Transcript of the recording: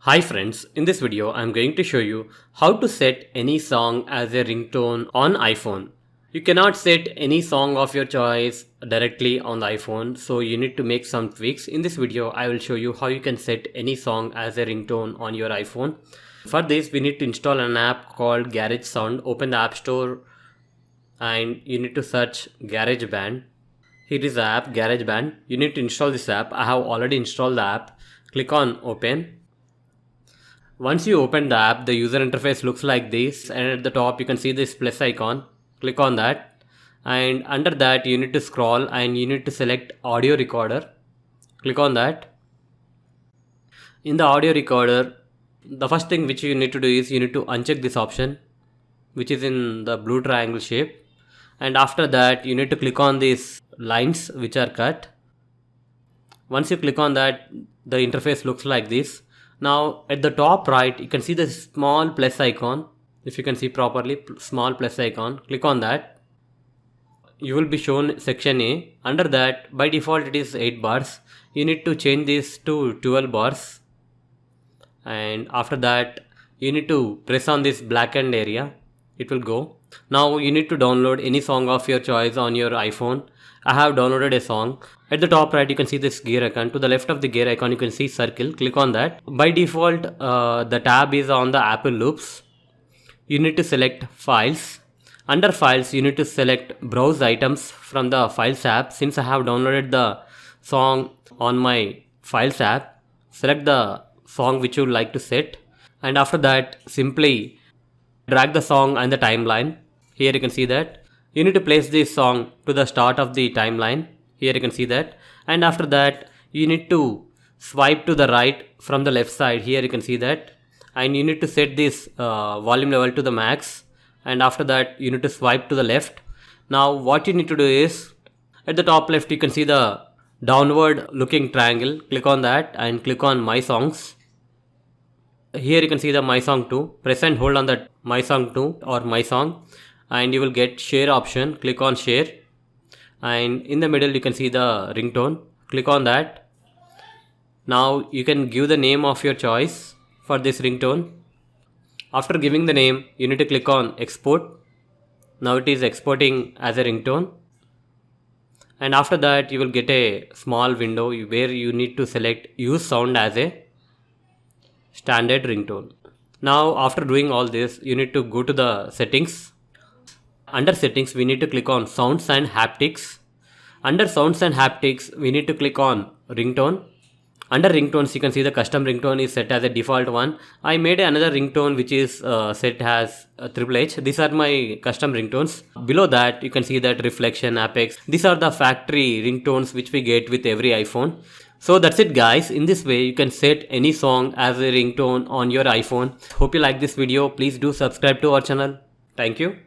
Hi friends, in this video I'm going to show you how to set any song as a ringtone on iPhone. You cannot set any song of your choice directly on the iPhone, so you need to make some tweaks. In this video I will show you how you can set any song as a ringtone on your iPhone. For this we need to install an app called GarageSound. Open the App Store and you need to search GarageBand. Here is the app GarageBand. You need to install this app. I have already installed the app. Click on open. Once you open the app, the user interface looks like this, and at the top you can see this plus icon. Click on that, and under that you need to scroll and you need to select audio recorder. Click on that. In the audio recorder, the first thing which you need to do is you need to uncheck this option, which is in the blue triangle shape, and after that you need to click on these lines which are cut. Once you click on that, the interface looks like this. Now at the top right you can see the small plus icon. If you can see properly, small plus icon, click on that. You will be shown section A. Under that, by default it is 8 bars. You need to change this to 12 bars, and after that you need to press on this blackened area. It will go. Now you need to download any song of your choice on your iPhone. I have downloaded a song. At the top right you can see this gear icon. To the left of the gear icon you can see circle. Click on that. By default the tab is on the Apple loops. You need to select files. Under files you need to select browse items from the files app. Since I have downloaded the song on my files app, select the song which you would like to set, and after that simply drag the song and the timeline. Here you can see that. You need to place this song to the start of the timeline. Here you can see that. And after that you need to swipe to the right from the left side. Here you can see that. And you need to set this volume level to the max. And after that you need to swipe to the left. Now what you need to do is, at the top left you can see the downward looking triangle. Click on that and click on My Songs. Here you can see the My Song 2. Press and hold on that My Song 2 or My Song, and you will get share option. Click on share, and in the middle you can see the ringtone. Click on that. Now you can give the name of your choice for this ringtone. After giving the name you need to click on export. Now it is exporting as a ringtone, and after that you will get a small window where you need to select use sound as a standard ringtone. Now after doing all this you need to go to the settings. Under settings we need to click on sounds and haptics. Under sounds and haptics we need to click on ringtone. Under ringtones you can see the custom ringtone is set as a default one. I made another ringtone which is set as Triple H. These are my custom ringtones. Below that you can see that reflection, apex. These are the factory ringtones which we get with every iPhone. So that's it guys. In this way you can set any song as a ringtone on your iPhone. Hope you like this video. Please do subscribe to our channel. Thank you.